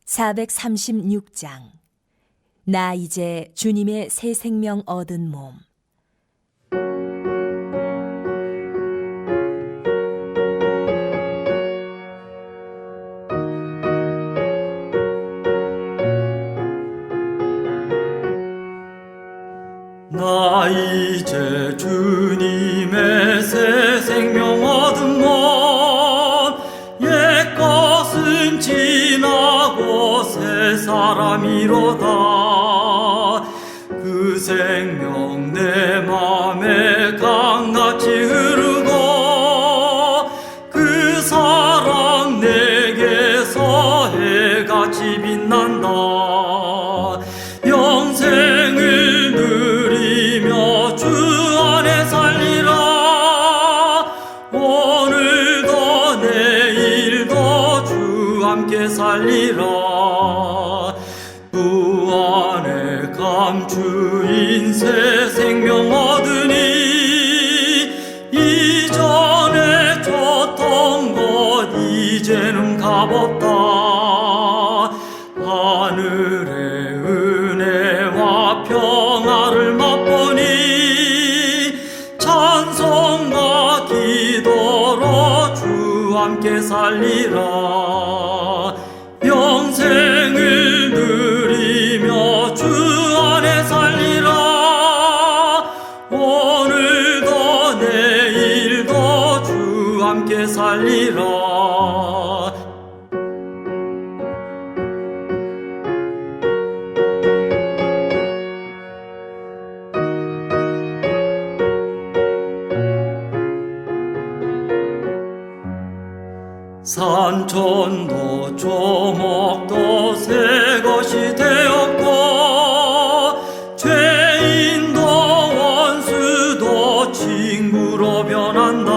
436장. 나 이제 주님의 새 생명 얻은 몸. 나 이제 주님의 새 생명 얻은 몸, 옛것은 지나고 새 사람이로다. 그 생명 내 맘에 강같이 흐르고 그 사랑 내게서 해같이 빛난다. 영생을 누리며 주 안에 살리라. 오늘도 내일도 주 함께 살리라. 주 안에 감추인 새 생명 얻으니 이전에 줬던 것 이제는 값없다. 하늘의 은혜와 평화를 맛보니 찬송과 기도로 주 함께 살리라. 영생을 누리며 주 안에 살리라. 오늘도 내일도 주 함께 살리라. 산천도 조목도 새 것이 되었고 죄인도 원수도 친구로 변한다.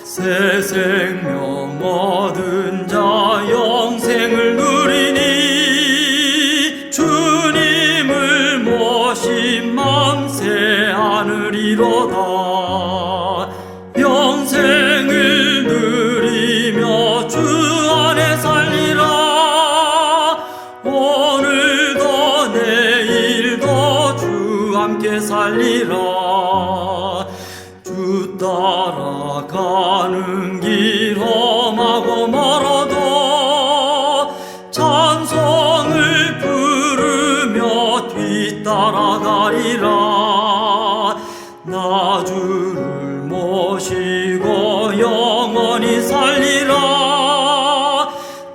새 생명 얻은 자 영생을 누리니 주님을 모신 맘 새 하늘이로다. 영생을 누리며 주 안에 살리라. 오늘도 내일도 주 함께 살리라. 주 따라가는 길 험하고 멀어도 찬송을 부르며 뒤따라가리라. 나 주를 모시고 영원히 살리라.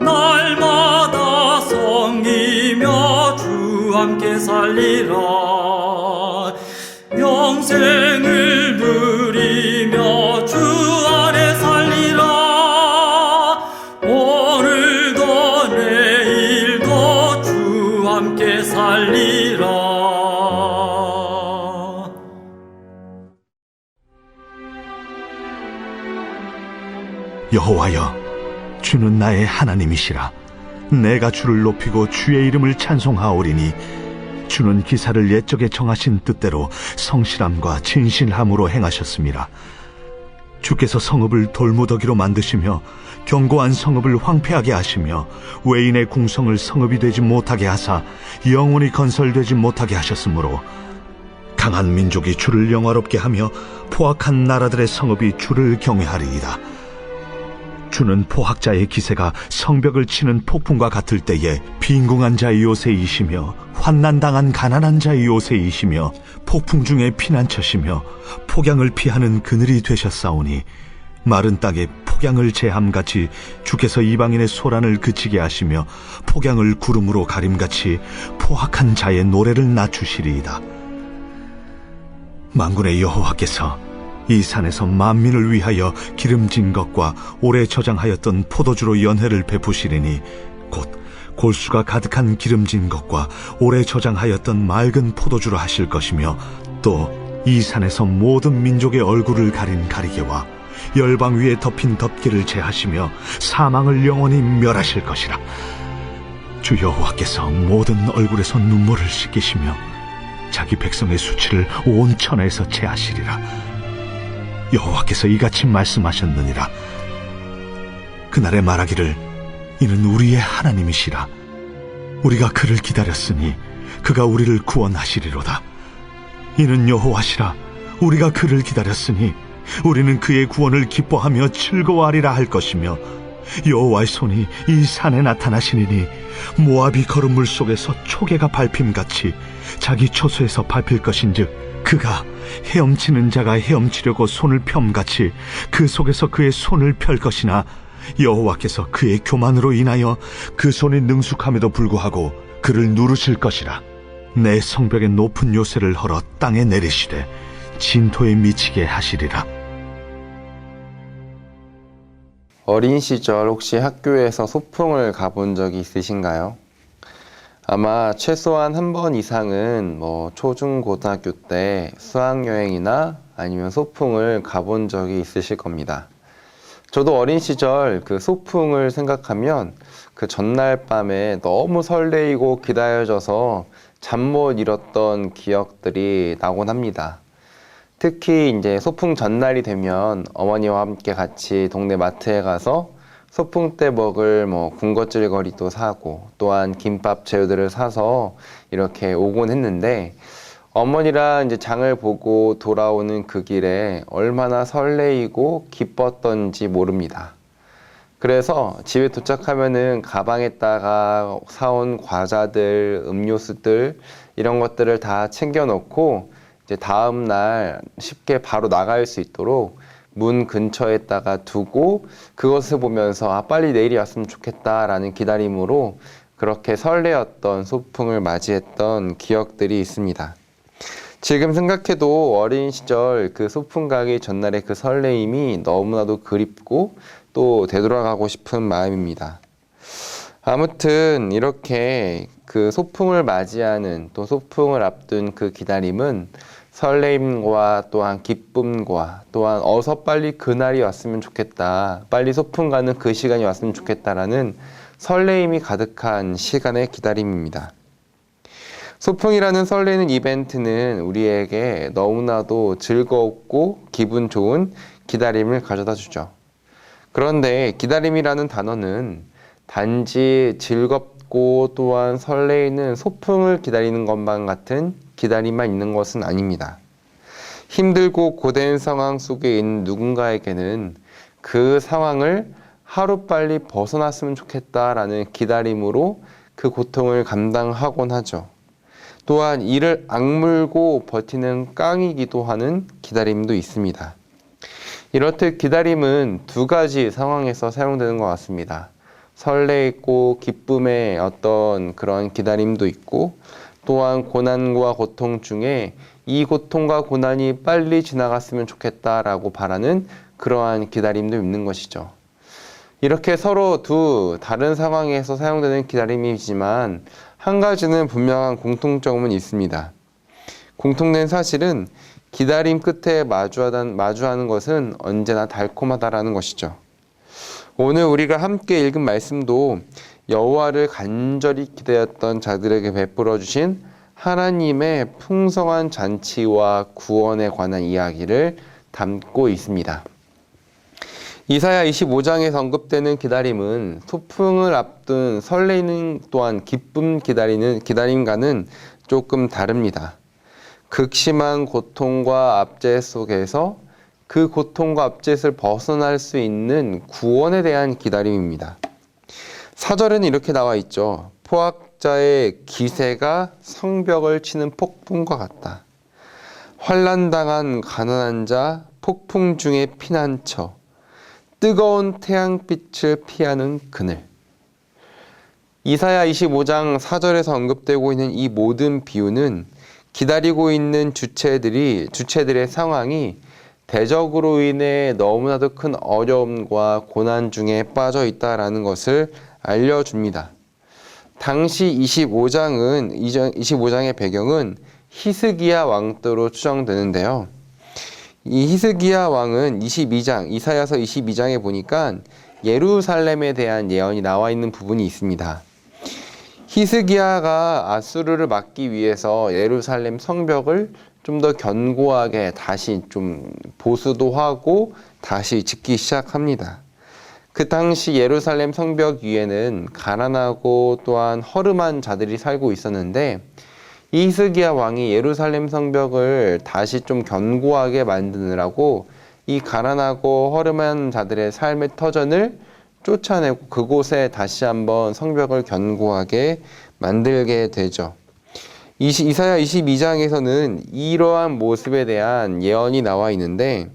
날마다 섬기며 주 함께 살리라. 영생을 누리며 주 안에 살리라. 오늘도 내일도 주 함께 살리라. 여호와여, 주는 나의 하나님이시라. 내가 주를 높이고 주의 이름을 찬송하오리니 주는 기사를 옛적에 정하신 뜻대로 성실함과 진실함으로 행하셨습니다. 주께서 성읍을 돌무더기로 만드시며 견고한 성읍을 황폐하게 하시며 외인의 궁성을 성읍이 되지 못하게 하사 영원히 건설되지 못하게 하셨으므로 강한 민족이 주를 영화롭게 하며 포악한 나라들의 성읍이 주를 경외하리이다. 주는 포학자의 기세가 성벽을 치는 폭풍과 같을 때에 빈궁한 자의 요새이시며 환난당한 가난한 자의 요새이시며 폭풍 중에 피난처시며 폭양을 피하는 그늘이 되셨사오니 마른 땅에 폭양을 제함같이 주께서 이방인의 소란을 그치게 하시며 폭양을 구름으로 가림같이 포악한 자의 노래를 낮추시리이다. 만군의 여호와께서 이 산에서 만민을 위하여 기름진 것과 오래 저장하였던 포도주로 연회를 베푸시리니 곧 골수가 가득한 기름진 것과 오래 저장하였던 맑은 포도주로 하실 것이며 또 이 산에서 모든 민족의 얼굴을 가린 가리개와 열방 위에 덮인 덮개를 제하시며 사망을 영원히 멸하실 것이라. 주 여호와께서 모든 얼굴에서 눈물을 씻기시며 자기 백성의 수치를 온 천하에서 제하시리라. 여호와께서 이같이 말씀하셨느니라. 그날에 말하기를 이는 우리의 하나님이시라. 우리가 그를 기다렸으니 그가 우리를 구원하시리로다. 이는 여호와시라. 우리가 그를 기다렸으니 우리는 그의 구원을 기뻐하며 즐거워하리라 할 것이며, 여호와의 손이 이 산에 나타나시니니 모압이 거름물 속에서 초계가 밟힘같이 자기 초소에서 밟힐 것인즉, 그가 헤엄치는 자가 헤엄치려고 손을 펴같이 그 속에서 그의 손을 펼 것이나, 여호와께서 그의 교만으로 인하여 그 손이 능숙함에도 불구하고 그를 누르실 것이라. 내 성벽의 높은 요새를 헐어 땅에 내리시되 진토에 미치게 하시리라. 어린 시절 혹시 학교에서 소풍을 가본 적이 있으신가요? 아마 최소한 한 번 이상은 초중 고등학교 때 수학여행이나 아니면 소풍을 가본 적이 있으실 겁니다. 저도 어린 시절 그 소풍을 생각하면 그 전날 밤에 너무 설레이고 기다려져서 잠 못 이뤘던 기억들이 나곤 합니다. 특히 이제 소풍 전날이 되면 어머니와 함께 같이 동네 마트에 가서 소풍 때 먹을 군것질거리도 사고, 또한 김밥 재료들을 사서 이렇게 오곤 했는데, 어머니랑 이제 장을 보고 돌아오는 그 길에 얼마나 설레이고 기뻤던지 모릅니다. 그래서 집에 도착하면은 가방에다가 사온 과자들, 음료수들 이런 것들을 다 챙겨 놓고 이제 다음 날 쉽게 바로 나갈 수 있도록 문 근처에다가 두고 그것을 보면서 빨리 내일이 왔으면 좋겠다라는 기다림으로 그렇게 설레었던 소풍을 맞이했던 기억들이 있습니다. 지금 생각해도 어린 시절 그 소풍 가기 전날의 그 설레임이 너무나도 그립고 또 되돌아가고 싶은 마음입니다. 아무튼 이렇게 그 소풍을 맞이하는, 또 소풍을 앞둔 그 기다림은 설레임과 또한 기쁨과 또한 어서 빨리 그날이 왔으면 좋겠다, 빨리 소풍 가는 그 시간이 왔으면 좋겠다라는 설레임이 가득한 시간의 기다림입니다. 소풍이라는 설레는 이벤트는 우리에게 너무나도 즐겁고 기분 좋은 기다림을 가져다 주죠. 그런데 기다림이라는 단어는 단지 즐겁고 또한 설레이는 소풍을 기다리는 것만 같은 기다림만 있는 것은 아닙니다. 힘들고 고된 상황 속에 있는 누군가에게는 그 상황을 하루빨리 벗어났으면 좋겠다라는 기다림으로 그 고통을 감당하곤 하죠. 또한 이를 악물고 버티는 깡이기도 하는 기다림도 있습니다. 이렇듯 기다림은 두 가지 상황에서 사용되는 것 같습니다. 설레있고 기쁨의 어떤 그런 기다림도 있고, 또한 고난과 고통 중에 이 고통과 고난이 빨리 지나갔으면 좋겠다라고 바라는 그러한 기다림도 있는 것이죠. 이렇게 서로 두 다른 상황에서 사용되는 기다림이지만 한 가지는 분명한 공통점은 있습니다. 공통된 사실은 기다림 끝에 마주하는 것은 언제나 달콤하다라는 것이죠. 오늘 우리가 함께 읽은 말씀도 여호와를 간절히 기대했던 자들에게 베풀어 주신 하나님의 풍성한 잔치와 구원에 관한 이야기를 담고 있습니다. 이사야 25장에서 언급되는 기다림은 소풍을 앞둔 설레이는 또한 기쁨 기다리는 기다림과는 조금 다릅니다. 극심한 고통과 압제 속에서 그 고통과 압제를 벗어날 수 있는 구원에 대한 기다림입니다. 4절에는 이렇게 나와 있죠. 포악자의 기세가 성벽을 치는 폭풍과 같다. 환난당한 가난한 자, 폭풍 중에 피난처, 뜨거운 태양빛을 피하는 그늘. 이사야 25장 4절에서 언급되고 있는 이 모든 비유는 기다리고 있는 주체들의 상황이 대적으로 인해 너무나도 큰 어려움과 고난 중에 빠져 있다라는 것을 알려줍니다. 당시 25장의 배경은 히스기야 왕 때로 추정되는데요. 이 히스기야 왕은 이사야서 22장에 보니까 예루살렘에 대한 예언이 나와 있는 부분이 있습니다. 히스기야가 아수르를 막기 위해서 예루살렘 성벽을 좀 더 견고하게 다시 좀 보수도 하고 다시 짓기 시작합니다. 그 당시 예루살렘 성벽 위에는 가난하고 또한 허름한 자들이 살고 있었는데 이 히스기야 왕이 예루살렘 성벽을 다시 좀 견고하게 만드느라고 이 가난하고 허름한 자들의 삶의 터전을 쫓아내고 그곳에 다시 한번 성벽을 견고하게 만들게 되죠. 이사야 22장에서는 이러한 모습에 대한 예언이 나와 있는데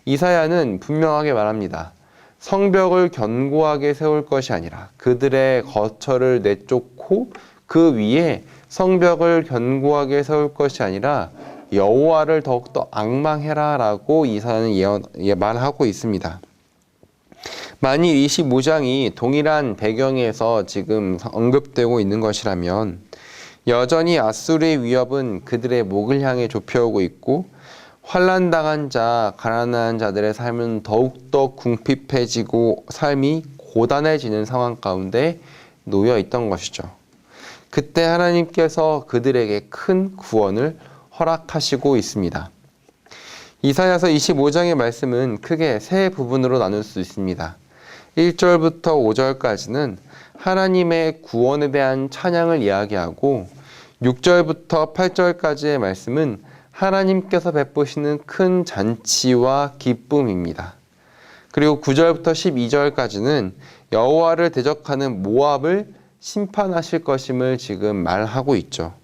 이사야는 분명하게 말합니다. 성벽을 견고하게 세울 것이 아니라 그들의 거처를 내쫓고 그 위에 성벽을 견고하게 세울 것이 아니라 여호와를 더욱더 앙망해라 라고 이사야는 말하고 있습니다. 만일 25장이 동일한 배경에서 지금 언급되고 있는 것이라면 여전히 아수르의 위협은 그들의 목을 향해 좁혀오고 있고 환난당한 자, 가난한 자들의 삶은 더욱더 궁핍해지고 삶이 고단해지는 상황 가운데 놓여 있던 것이죠. 그때 하나님께서 그들에게 큰 구원을 허락하시고 있습니다. 이사야서 25장의 말씀은 크게 세 부분으로 나눌 수 있습니다. 1절부터 5절까지는 하나님의 구원에 대한 찬양을 이야기하고 6절부터 8절까지의 말씀은 하나님께서 베푸시는 큰 잔치와 기쁨입니다. 그리고 9절부터 12절까지는 여호와를 대적하는 모압을 심판하실 것임을 지금 말하고 있죠.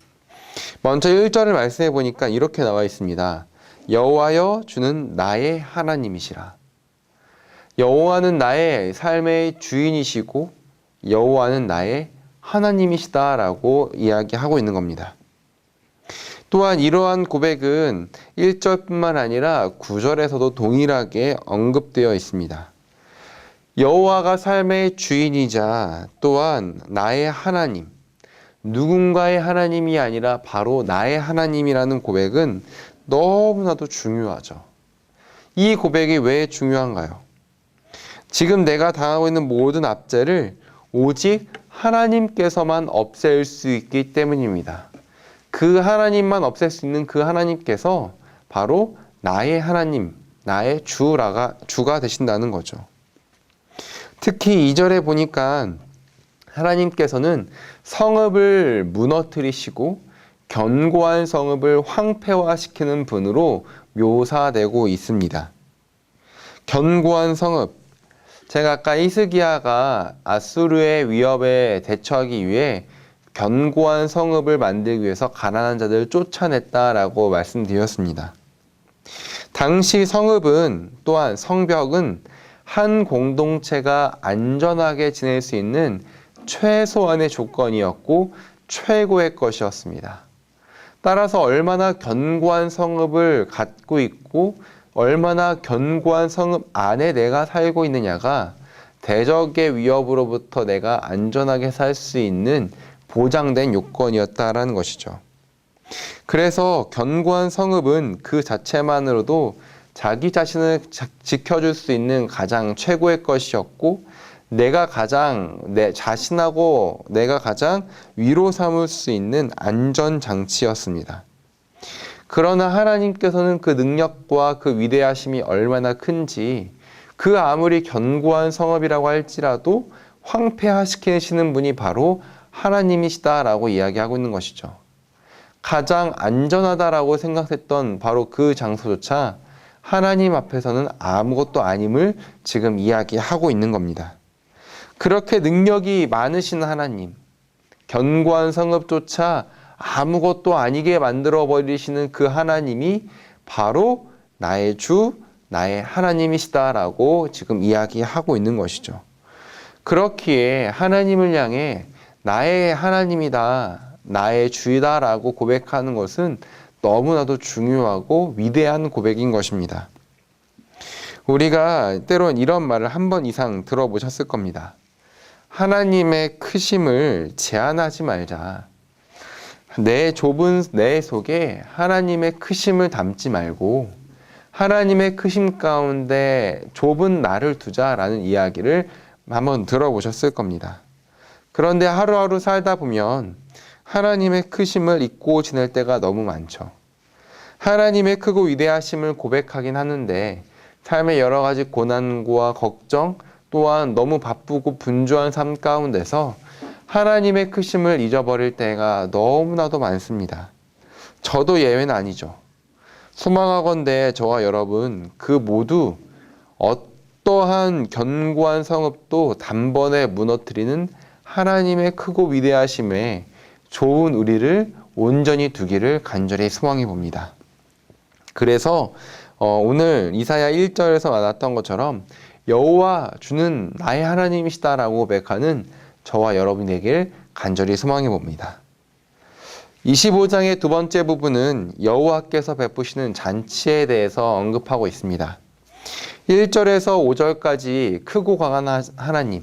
먼저 1절을 말씀해 보니까 이렇게 나와 있습니다. 여호와여 주는 나의 하나님이시라. 여호와는 나의 삶의 주인이시고 여호와는 나의 하나님이시다라고 이야기하고 있는 겁니다. 또한 이러한 고백은 1절뿐만 아니라 9절에서도 동일하게 언급되어 있습니다. 여호와가 삶의 주인이자 또한 나의 하나님, 누군가의 하나님이 아니라 바로 나의 하나님이라는 고백은 너무나도 중요하죠. 이 고백이 왜 중요한가요? 지금 내가 당하고 있는 모든 압제를 오직 하나님께서만 없앨 수 있기 때문입니다. 그 하나님만 없앨 수 있는 그 하나님께서 바로 나의 하나님, 나의 주가 되신다는 거죠. 특히 2절에 보니까 하나님께서는 성읍을 무너뜨리시고 견고한 성읍을 황폐화시키는 분으로 묘사되고 있습니다. 견고한 성읍, 제가 아까 히스기야가 아수르의 위협에 대처하기 위해 견고한 성읍을 만들기 위해서 가난한 자들을 쫓아냈다라고 말씀드렸습니다. 당시 성읍은 또한 성벽은 한 공동체가 안전하게 지낼 수 있는 최소한의 조건이었고 최고의 것이었습니다. 따라서 얼마나 견고한 성읍을 갖고 있고 얼마나 견고한 성읍 안에 내가 살고 있느냐가 대적의 위협으로부터 내가 안전하게 살 수 있는 보장된 요건이었다라는 것이죠. 그래서 견고한 성읍은 그 자체만으로도 자기 자신을 지켜줄 수 있는 가장 최고의 것이었고 내가 가장 내 자신하고 내가 가장 위로 삼을 수 있는 안전장치였습니다. 그러나 하나님께서는 그 능력과 그 위대하심이 얼마나 큰지 그 아무리 견고한 성읍이라고 할지라도 황폐화시키시는 분이 바로 하나님이시다라고 이야기하고 있는 것이죠. 가장 안전하다라고 생각했던 바로 그 장소조차 하나님 앞에서는 아무것도 아님을 지금 이야기하고 있는 겁니다. 그렇게 능력이 많으신 하나님, 견고한 성읍조차 아무것도 아니게 만들어 버리시는 그 하나님이 바로 나의 주, 나의 하나님이시다라고 지금 이야기하고 있는 것이죠. 그렇기에 하나님을 향해 나의 하나님이다, 나의 주이다라고 고백하는 것은 너무나도 중요하고 위대한 고백인 것입니다. 우리가 때론 이런 말을 한 번 이상 들어보셨을 겁니다. 하나님의 크심을 제한하지 말자. 내 좁은 내 속에 하나님의 크심을 담지 말고 하나님의 크심 가운데 좁은 나를 두자라는 이야기를 한번 들어보셨을 겁니다. 그런데 하루하루 살다 보면 하나님의 크심을 잊고 지낼 때가 너무 많죠. 하나님의 크고 위대하심을 고백하긴 하는데 삶의 여러 가지 고난과 걱정 또한 너무 바쁘고 분주한 삶 가운데서 하나님의 크심을 잊어버릴 때가 너무나도 많습니다. 저도 예외는 아니죠. 소망하건대 저와 여러분 그 모두 어떠한 견고한 성읍도 단번에 무너뜨리는 하나님의 크고 위대하심에 좋은 우리를 온전히 두기를 간절히 소망해 봅니다. 그래서 오늘 이사야 1절에서 나왔던 것처럼 여호와 주는 나의 하나님이시다라고 고백하는 저와 여러분에게 간절히 소망해 봅니다. 25장의 두 번째 부분은 여호와께서 베푸시는 잔치에 대해서 언급하고 있습니다. 1절에서 5절까지 크고 강한 하나님,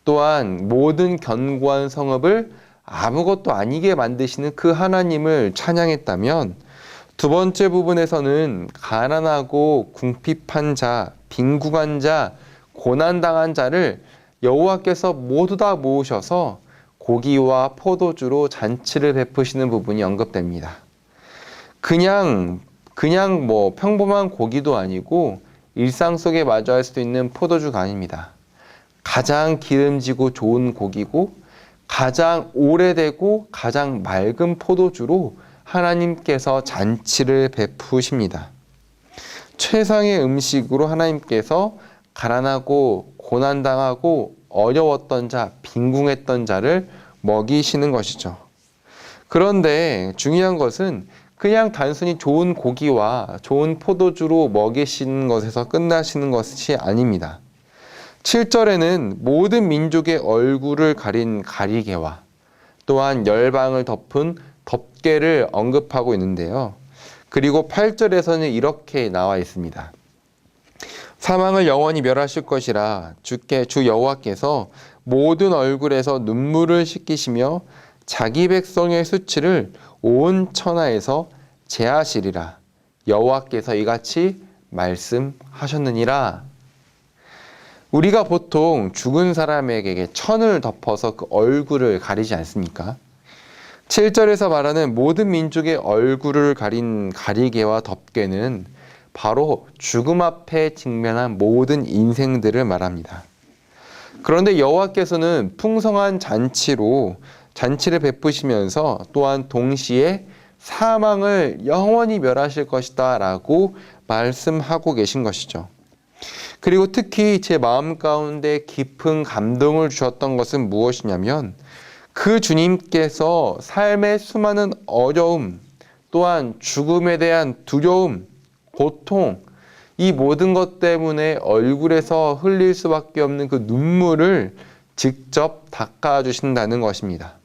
또한 모든 견고한 성읍을 아무것도 아니게 만드시는 그 하나님을 찬양했다면, 두 번째 부분에서는 가난하고 궁핍한 자, 빈궁한 자, 고난당한 자를 여호와께서 모두 다 모으셔서 고기와 포도주로 잔치를 베푸시는 부분이 언급됩니다. 그냥 평범한 고기도 아니고 일상 속에 마주할 수 있는 포도주가 아닙니다. 가장 기름지고 좋은 고기고 가장 오래되고 가장 맑은 포도주로 하나님께서 잔치를 베푸십니다. 최상의 음식으로 하나님께서 가난하고 고난당하고 어려웠던 자, 빈궁했던 자를 먹이시는 것이죠. 그런데 중요한 것은 그냥 단순히 좋은 고기와 좋은 포도주로 먹이시는 것에서 끝나시는 것이 아닙니다. 7절에는 모든 민족의 얼굴을 가린 가리개와 또한 열방을 덮은 덮개를 언급하고 있는데요. 그리고 8절에서는 이렇게 나와 있습니다. 사망을 영원히 멸하실 것이라 주 여호와께서 모든 얼굴에서 눈물을 씻기시며 자기 백성의 수치를 온 천하에서 제하시리라. 여호와께서 이같이 말씀하셨느니라. 우리가 보통 죽은 사람에게 천을 덮어서 그 얼굴을 가리지 않습니까? 7절에서 말하는 모든 민족의 얼굴을 가린 가리개와 덮개는 바로 죽음 앞에 직면한 모든 인생들을 말합니다. 그런데 여호와께서는 풍성한 잔치를 베푸시면서 또한 동시에 사망을 영원히 멸하실 것이다 라고 말씀하고 계신 것이죠. 그리고 특히 제 마음 가운데 깊은 감동을 주셨던 것은 무엇이냐면 그 주님께서 삶의 수많은 어려움, 또한 죽음에 대한 두려움, 고통, 이 모든 것 때문에 얼굴에서 흘릴 수밖에 없는 그 눈물을 직접 닦아주신다는 것입니다.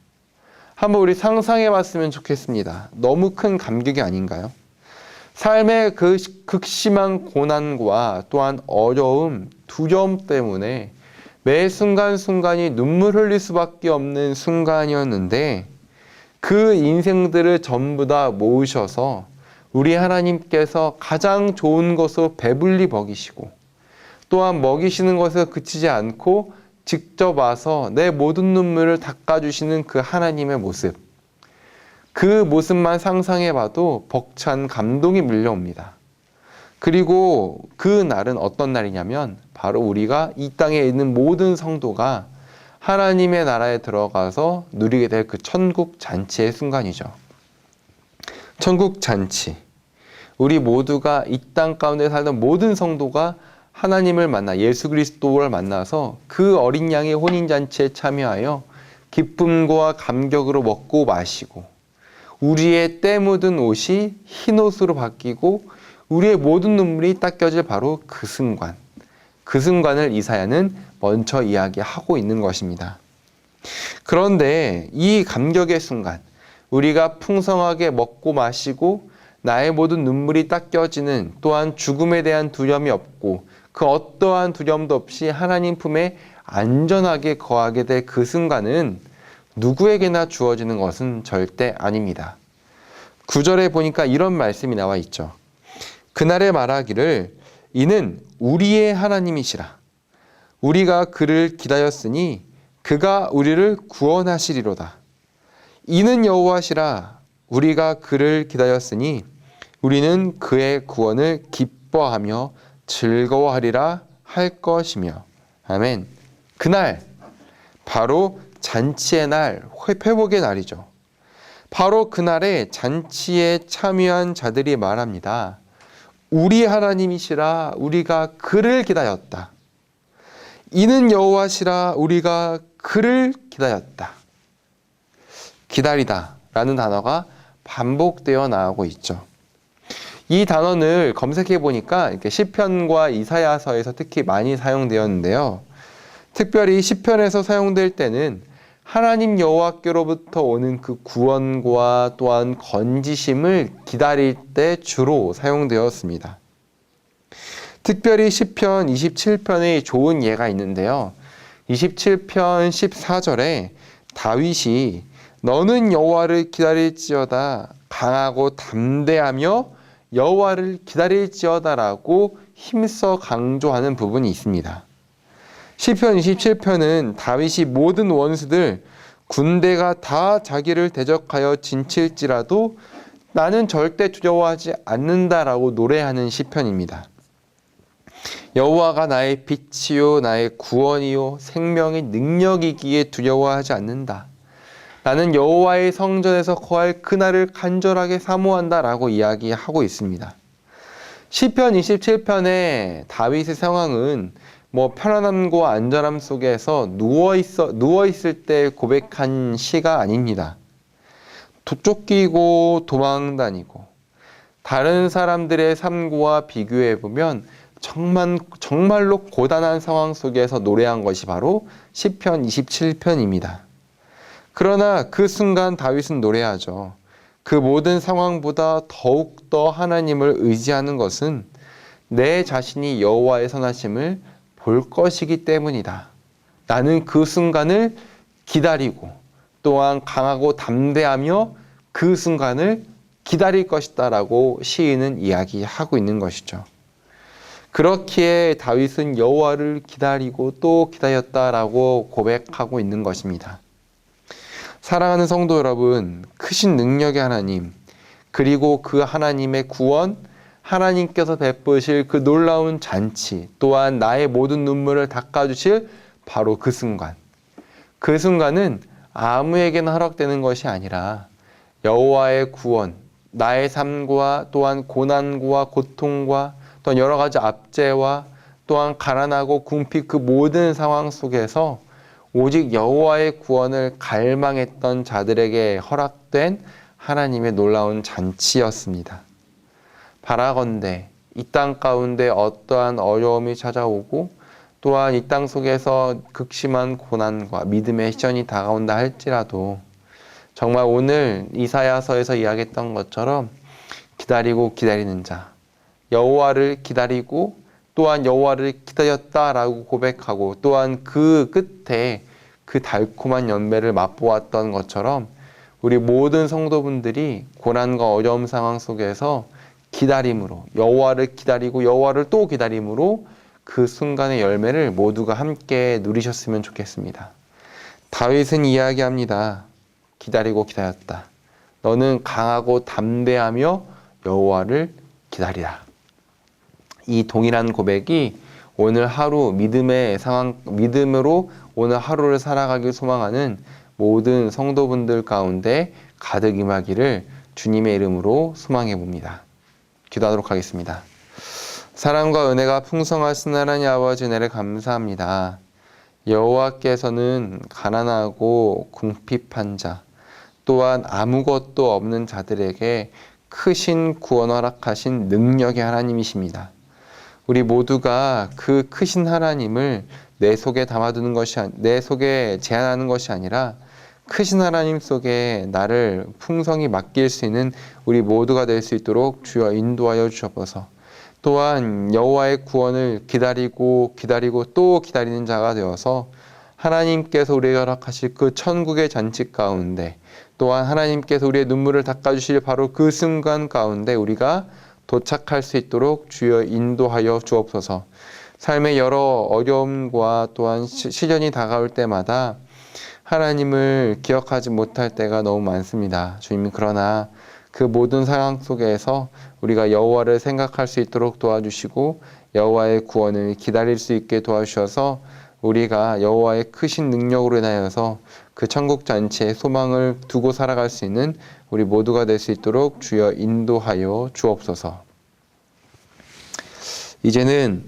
한번 우리 상상해 봤으면 좋겠습니다. 너무 큰 감격이 아닌가요? 삶의 그 극심한 고난과 또한 어려움, 두려움 때문에 매 순간순간이 눈물 흘릴 수밖에 없는 순간이었는데 그 인생들을 전부 다 모으셔서 우리 하나님께서 가장 좋은 것으로 배불리 먹이시고 또한 먹이시는 것에 그치지 않고 직접 와서 내 모든 눈물을 닦아주시는 그 하나님의 모습, 그 모습만 상상해봐도 벅찬 감동이 밀려옵니다. 그리고 그 날은 어떤 날이냐면 바로 우리가 이 땅에 있는 모든 성도가 하나님의 나라에 들어가서 누리게 될 그 천국 잔치의 순간이죠. 천국 잔치. 우리 모두가 이 땅 가운데 살던 모든 성도가 하나님을 만나 예수 그리스도를 만나서 그 어린 양의 혼인잔치에 참여하여 기쁨과 감격으로 먹고 마시고 우리의 때 묻은 옷이 흰 옷으로 바뀌고 우리의 모든 눈물이 닦여질 바로 그 순간을 이사야는 먼저 이야기하고 있는 것입니다. 그런데 이 감격의 순간, 우리가 풍성하게 먹고 마시고 나의 모든 눈물이 닦여지는, 또한 죽음에 대한 두려움이 없고 그 어떠한 두려움도 없이 하나님 품에 안전하게 거하게 될 그 순간은 누구에게나 주어지는 것은 절대 아닙니다. 9절에 보니까 이런 말씀이 나와 있죠. 그날에 말하기를 이는 우리의 하나님이시라. 우리가 그를 기다렸으니 그가 우리를 구원하시리로다. 이는 여호와시라. 우리가 그를 기다렸으니 우리는 그의 구원을 기뻐하며 즐거워하리라 할 것이며. 아멘. 그날 바로 잔치의 날, 회복의 날이죠. 바로 그날에 잔치에 참여한 자들이 말합니다. 우리 하나님이시라 우리가 그를 기다렸다. 이는 여호와시라 우리가 그를 기다렸다. 기다리다 라는 단어가 반복되어 나오고 있죠. 이 단어를 검색해 보니까 이렇게 시편과 이사야서에서 특히 많이 사용되었는데요. 특별히 시편에서 사용될 때는 하나님 여호와께로부터 오는 그 구원과 또한 건지심을 기다릴 때 주로 사용되었습니다. 특별히 시편 27편의 좋은 예가 있는데요. 27편 14절에 다윗이 너는 여호와를 기다릴지어다 강하고 담대하며 여호와를 기다릴지어다라고 힘써 강조하는 부분이 있습니다. 시편 27편은 다윗이 모든 원수들 군대가 다 자기를 대적하여 진칠지라도 나는 절대 두려워하지 않는다라고 노래하는 시편입니다. 여호와가 나의 빛이요 나의 구원이요 생명의 능력이기에 두려워하지 않는다. 나는 여호와의 성전에서 거할 그날을 간절하게 사모한다라고 이야기하고 있습니다. 시편 27편의 다윗의 상황은 편안함과 안전함 속에서 누워있을 때 고백한 시가 아닙니다. 쫓기고 도망다니고 다른 사람들의 삶과 비교해보면 정말로 고단한 상황 속에서 노래한 것이 바로 시편 27편입니다. 그러나 그 순간 다윗은 노래하죠. 그 모든 상황보다 더욱더 하나님을 의지하는 것은 내 자신이 여호와의 선하심을 볼 것이기 때문이다. 나는 그 순간을 기다리고 또한 강하고 담대하며 그 순간을 기다릴 것이다 라고 시인은 이야기하고 있는 것이죠. 그렇기에 다윗은 여호와를 기다리고 또 기다렸다라고 고백하고 있는 것입니다. 사랑하는 성도 여러분, 크신 능력의 하나님, 그리고 그 하나님의 구원, 하나님께서 베푸실 그 놀라운 잔치, 또한 나의 모든 눈물을 닦아주실 바로 그 순간. 그 순간은 아무에게나 허락되는 것이 아니라 여호와의 구원, 나의 삶과 또한 고난과 고통과 또한 여러 가지 압제와 또한 가난하고 궁핍 그 모든 상황 속에서 오직 여호와의 구원을 갈망했던 자들에게 허락된 하나님의 놀라운 잔치였습니다. 바라건대 이 땅 가운데 어떠한 어려움이 찾아오고 또한 이 땅 속에서 극심한 고난과 믿음의 시련이 다가온다 할지라도 정말 오늘 이사야서에서 이야기했던 것처럼 기다리고 기다리는 자, 여호와를 기다리고 또한 여호와를 기다렸다라고 고백하고 또한 그 끝에 그 달콤한 열매를 맛보았던 것처럼 우리 모든 성도분들이 고난과 어려움 상황 속에서 기다림으로 여호와를 기다리고 여호와를 또 기다림으로 그 순간의 열매를 모두가 함께 누리셨으면 좋겠습니다. 다윗은 이야기합니다. 기다리고 기다렸다. 너는 강하고 담대하며 여호와를 기다리라. 이 동일한 고백이 오늘 하루 믿음으로 오늘 하루를 살아가길 소망하는 모든 성도분들 가운데 가득 임하기를 주님의 이름으로 소망해 봅니다. 기도하도록 하겠습니다. 사랑과 은혜가 풍성하신 하나님 아버지 은혜를 감사합니다. 여호와께서는 가난하고 궁핍한 자, 또한 아무것도 없는 자들에게 크신 구원 허락하신 능력의 하나님이십니다. 우리 모두가 그 크신 하나님을 내 속에 담아두는 것이 내 속에 제한하는 것이 아니라 크신 하나님 속에 나를 풍성히 맡길 수 있는 우리 모두가 될 수 있도록 주여 인도하여 주옵소서. 또한 여호와의 구원을 기다리고 또 기다리는 자가 되어서 하나님께서 우리에게 허락하실 그 천국의 잔치 가운데 또한 하나님께서 우리의 눈물을 닦아주실 바로 그 순간 가운데 우리가 도착할 수 있도록 주여 인도하여 주옵소서. 삶의 여러 어려움과 또한 시련이 다가올 때마다 하나님을 기억하지 못할 때가 너무 많습니다. 주님, 그러나 그 모든 상황 속에서 우리가 여호와를 생각할 수 있도록 도와주시고 여호와의 구원을 기다릴 수 있게 도와주셔서 우리가 여호와의 크신 능력으로 인하여서 그 천국 잔치에 소망을 두고 살아갈 수 있는 우리 모두가 될 수 있도록 주여 인도하여 주옵소서. 이제는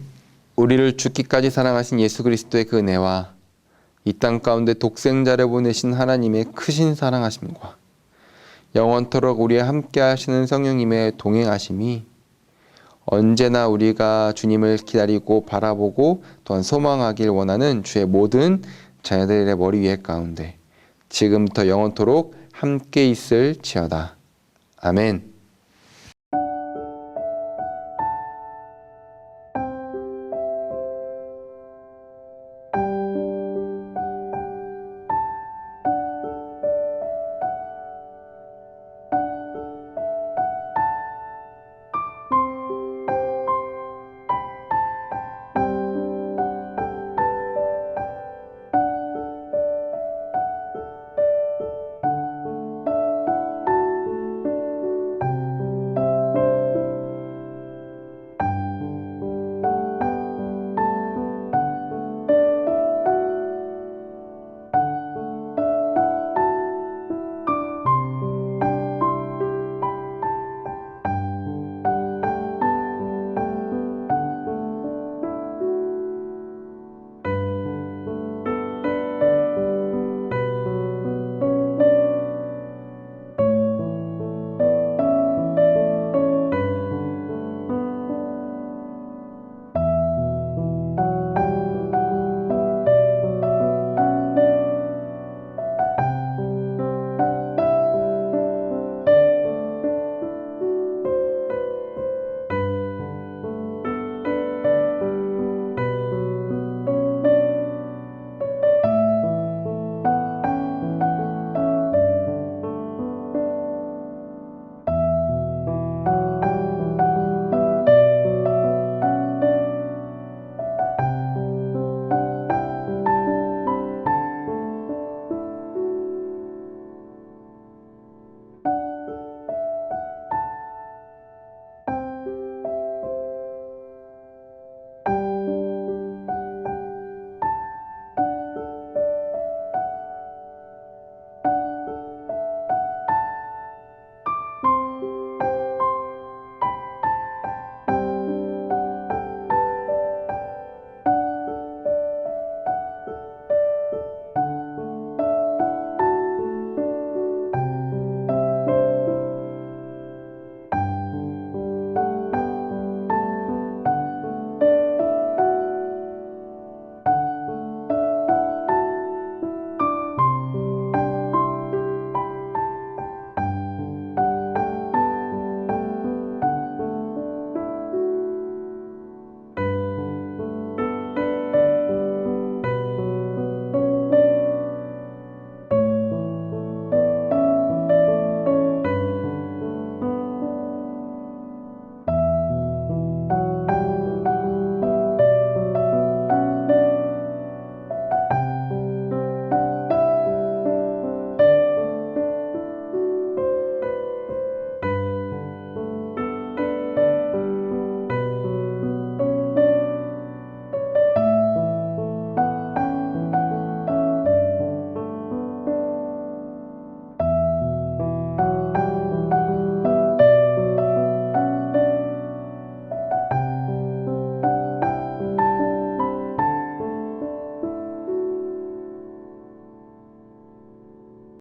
우리를 죽기까지 사랑하신 예수 그리스도의 그 은혜와 이 땅 가운데 독생자를 보내신 하나님의 크신 사랑하심과 영원토록 우리와 함께 하시는 성령님의 동행하심이 언제나 우리가 주님을 기다리고 바라보고 또한 소망하길 원하는 주의 모든 자녀들의 머리 위에 가운데 지금부터 영원토록 함께 있을지어다. 아멘.